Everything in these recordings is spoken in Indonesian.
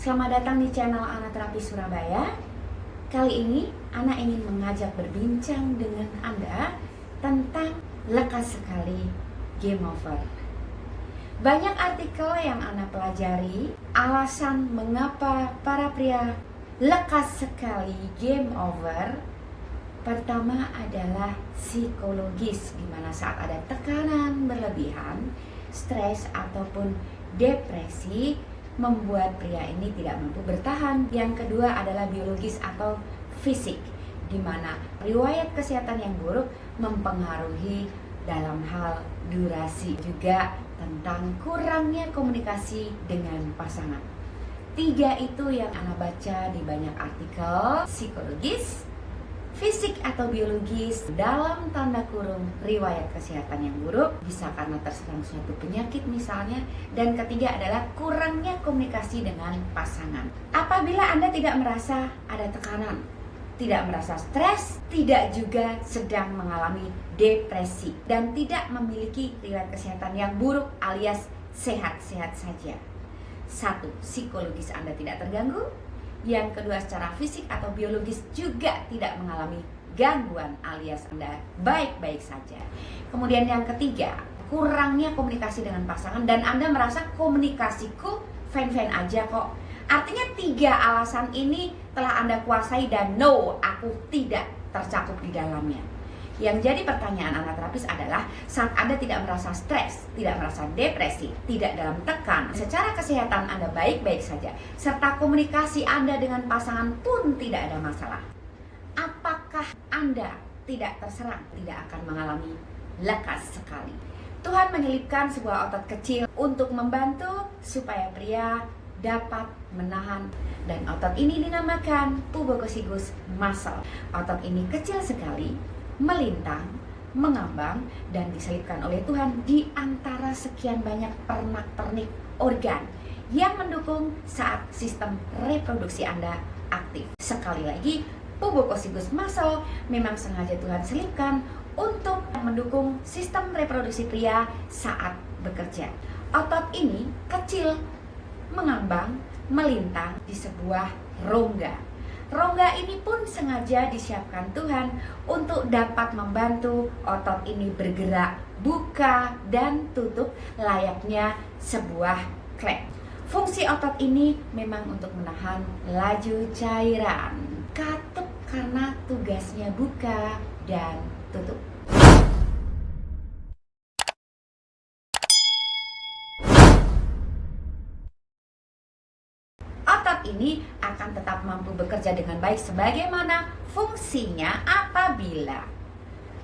Selamat datang di channel Ana Terapi Surabaya. Kali ini Ana ingin mengajak berbincang dengan Anda tentang lekas sekali game over. Banyak artikel yang Ana pelajari alasan mengapa para pria lekas sekali game over. Pertama adalah psikologis, di mana saat ada tekanan berlebihan, stres ataupun depresi membuat pria ini tidak mampu bertahan. Yang kedua adalah biologis atau fisik, di mana riwayat kesehatan yang buruk mempengaruhi dalam hal durasi, juga tentang kurangnya komunikasi dengan pasangan. Tiga itu yang Ana baca di banyak artikel: psikologis, fisik atau biologis, dalam tanda kurung riwayat kesehatan yang buruk, bisa karena terserang suatu penyakit misalnya. Dan ketiga adalah kurangnya komunikasi dengan pasangan. Apabila Anda tidak merasa ada tekanan, tidak merasa stres, tidak juga sedang mengalami depresi, dan tidak memiliki riwayat kesehatan yang buruk alias sehat-sehat saja. Satu, psikologis Anda tidak terganggu. Yang kedua, secara fisik atau biologis juga tidak mengalami gangguan alias Anda baik-baik saja. Kemudian yang ketiga, kurangnya komunikasi dengan pasangan dan Anda merasa komunikasiku fine-fine aja kok. Artinya tiga alasan ini telah Anda kuasai dan no, aku tidak tercakup di dalamnya. Yang jadi pertanyaan anak terapis adalah, saat Anda tidak merasa stres, tidak merasa depresi, tidak dalam tekan, secara kesehatan Anda baik-baik saja, serta komunikasi Anda dengan pasangan pun tidak ada masalah, apakah Anda tidak terserang, tidak akan mengalami lekas sekali? Tuhan menyelipkan sebuah otot kecil untuk membantu supaya pria dapat menahan, dan otot ini dinamakan pubococcygus muscle. Otot ini kecil sekali, melintang, mengambang, dan diselipkan oleh Tuhan di antara sekian banyak pernak-pernik organ yang mendukung saat sistem reproduksi Anda aktif. Sekali lagi, pubococcygus muscle memang sengaja Tuhan selipkan untuk mendukung sistem reproduksi pria saat bekerja. Otot ini kecil, mengambang, melintang di sebuah rongga. Rongga ini pun sengaja disiapkan Tuhan untuk dapat membantu otot ini bergerak, buka dan tutup layaknya sebuah klep. Fungsi otot ini memang untuk menahan laju cairan, katup karena tugasnya buka dan tutup. Ini akan tetap mampu bekerja dengan baik sebagaimana fungsinya apabila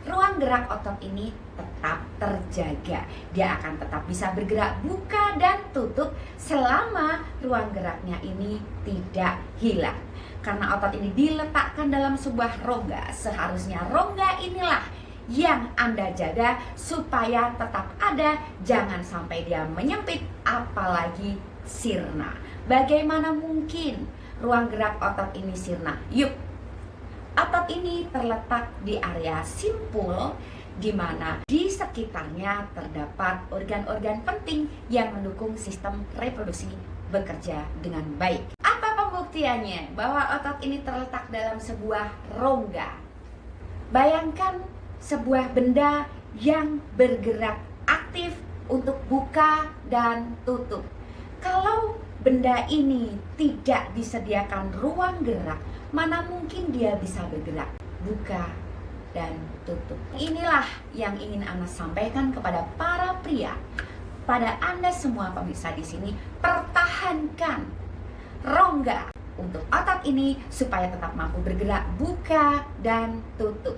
ruang gerak otot ini tetap terjaga. Dia akan tetap bisa bergerak buka dan tutup selama ruang geraknya ini tidak hilang. Karena otot ini diletakkan dalam sebuah rongga, seharusnya rongga inilah yang Anda jaga supaya tetap ada, jangan sampai dia menyempit apalagi sirna. Bagaimana mungkin ruang gerak otot ini sirna? Yuk, otot ini terletak di area simpul, di mana di sekitarnya terdapat organ-organ penting yang mendukung sistem reproduksi bekerja dengan baik. Apa pembuktiannya bahwa otot ini terletak dalam sebuah rongga? Bayangkan sebuah benda yang bergerak aktif untuk buka dan tutup. Kalau benda ini tidak disediakan ruang gerak, mana mungkin dia bisa bergerak, buka dan tutup. Inilah yang ingin Ana sampaikan kepada para pria, pada Anda semua pemirsa di sini. Pertahankan rongga untuk otot ini supaya tetap mampu bergerak, buka dan tutup.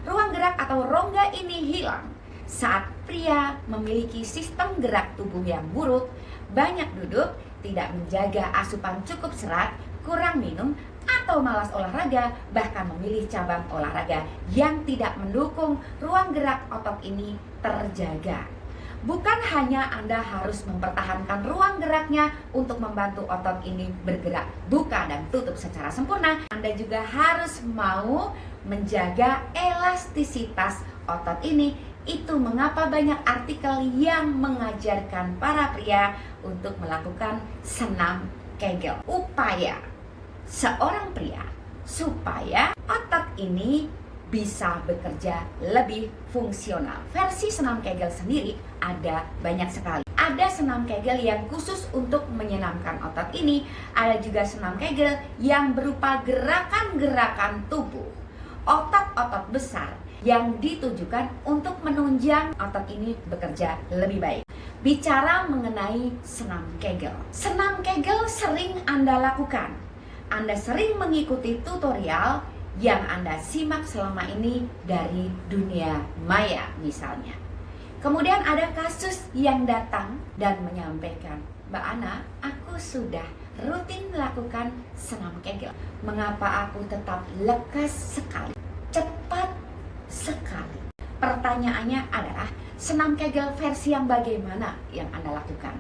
Ruang gerak atau rongga ini hilang saat pria memiliki sistem gerak tubuh yang buruk, banyak duduk, tidak menjaga asupan cukup serat, kurang minum, atau malas olahraga, bahkan memilih cabang olahraga yang tidak mendukung ruang gerak otot ini terjaga. Bukan hanya Anda harus mempertahankan ruang geraknya untuk membantu otot ini bergerak, buka dan tutup secara sempurna, Anda juga harus mau menjaga elastisitas otot ini. Itu mengapa banyak artikel yang mengajarkan para pria untuk melakukan senam Kegel. Upaya seorang pria supaya otot ini bisa bekerja lebih fungsional. Versi senam Kegel sendiri ada banyak sekali. Ada senam Kegel yang khusus untuk menyenamkan otot ini. Ada juga senam Kegel yang berupa gerakan-gerakan tubuh, otot-otot besar yang ditujukan untuk menunjang otot ini bekerja lebih baik. Bicara mengenai senam Kegel. Senam Kegel sering Anda lakukan. Anda sering mengikuti tutorial yang Anda simak selama ini dari dunia maya misalnya. Kemudian ada kasus yang datang dan menyampaikan, "Mbak Ana, aku sudah rutin melakukan senam Kegel. Mengapa aku tetap lekas sekali, cepat sekali?" Pertanyaannya adalah, senam Kegel versi yang bagaimana yang Anda lakukan?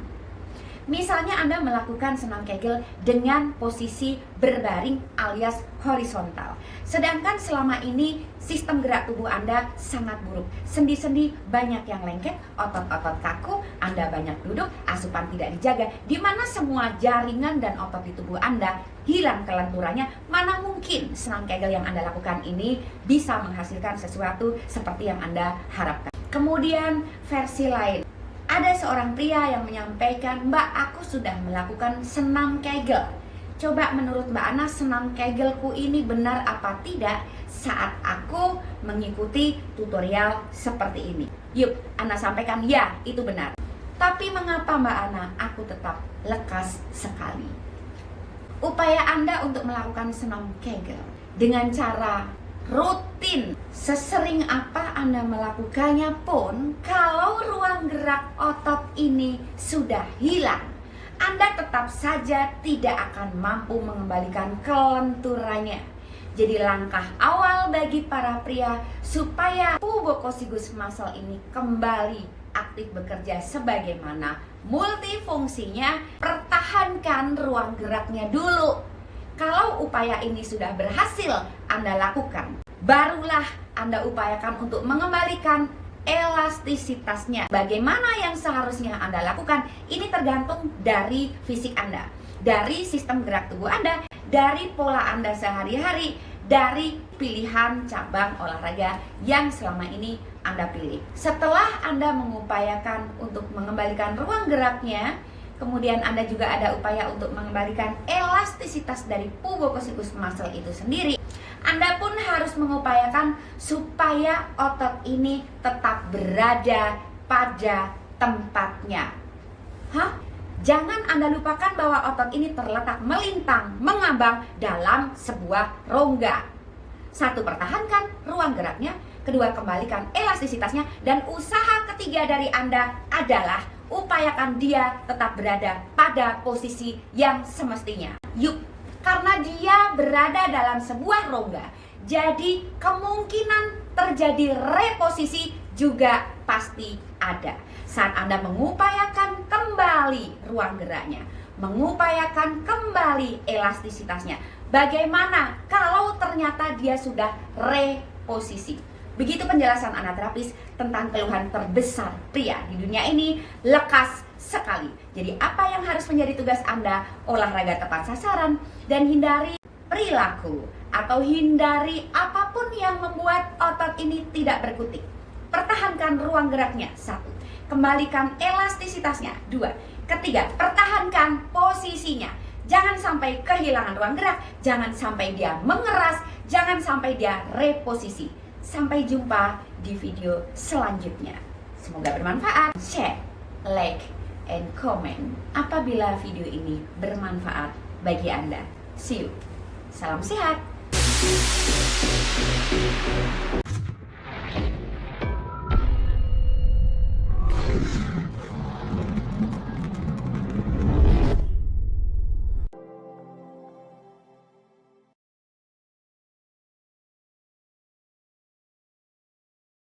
Misalnya Anda melakukan senam Kegel dengan posisi berbaring alias horizontal. Sedangkan selama ini sistem gerak tubuh Anda sangat buruk. Sendi-sendi banyak yang lengket, otot-otot kaku, Anda banyak duduk, asupan tidak dijaga, di mana semua jaringan dan otot di tubuh Anda hilang kelenturannya. Mana mungkin senam Kegel yang Anda lakukan ini bisa menghasilkan sesuatu seperti yang Anda harapkan. Kemudian versi lain. Ada seorang pria yang menyampaikan, "Mbak, aku sudah melakukan senam Kegel. Coba menurut Mbak Ana, senam Kegelku ini benar apa tidak saat aku mengikuti tutorial seperti ini?" Yuk, Ana sampaikan, ya, itu benar. Tapi mengapa Mbak Ana, aku tetap lekas sekali? Upaya Anda untuk melakukan senam Kegel dengan cara rutin, sesering apa Anda melakukannya pun, kalau ruang gerak otot ini sudah hilang, Anda tetap saja tidak akan mampu mengembalikan kelenturannya. Jadi langkah awal bagi para pria supaya pubococcygus muscle ini kembali aktif bekerja sebagaimana multifungsinya, pertahankan ruang geraknya dulu. Kalau upaya ini sudah berhasil Anda lakukan, barulah Anda upayakan untuk mengembalikan elastisitasnya. Bagaimana yang seharusnya Anda lakukan? Ini tergantung dari fisik Anda, dari sistem gerak tubuh Anda, dari pola Anda sehari-hari, dari pilihan cabang olahraga yang selama ini Anda pilih. Setelah Anda mengupayakan untuk mengembalikan ruang geraknya, kemudian Anda juga ada upaya untuk mengembalikan elastisitas dari pubococcygus muscle itu sendiri. Anda pun harus mengupayakan supaya otot ini tetap berada pada tempatnya. Jangan Anda lupakan bahwa otot ini terletak melintang, mengambang dalam sebuah rongga. Satu, pertahankan ruang geraknya. Kedua, kembalikan elastisitasnya. Dan usaha ketiga dari Anda adalah upayakan dia tetap berada pada posisi yang semestinya. Yuk, karena dia berada dalam sebuah rongga, jadi kemungkinan terjadi reposisi juga pasti ada. Saat Anda mengupayakan kembali ruang geraknya, mengupayakan kembali elastisitasnya, bagaimana kalau ternyata dia sudah reposisi? Begitu penjelasan anaterapis tentang keluhan terbesar pria di dunia ini, lekas sekali. Jadi apa yang harus menjadi tugas Anda? Olahraga tepat sasaran dan hindari perilaku atau hindari apapun yang membuat otot ini tidak berkutik. Pertahankan ruang geraknya. 1. Kembalikan elastisitasnya. 2. Ketiga, pertahankan posisinya. Jangan sampai kehilangan ruang gerak, jangan sampai dia mengeras, jangan sampai dia reposisi. Sampai jumpa di video selanjutnya. Semoga bermanfaat. Share, like, and comment apabila video ini bermanfaat bagi Anda. See you. Salam sehat.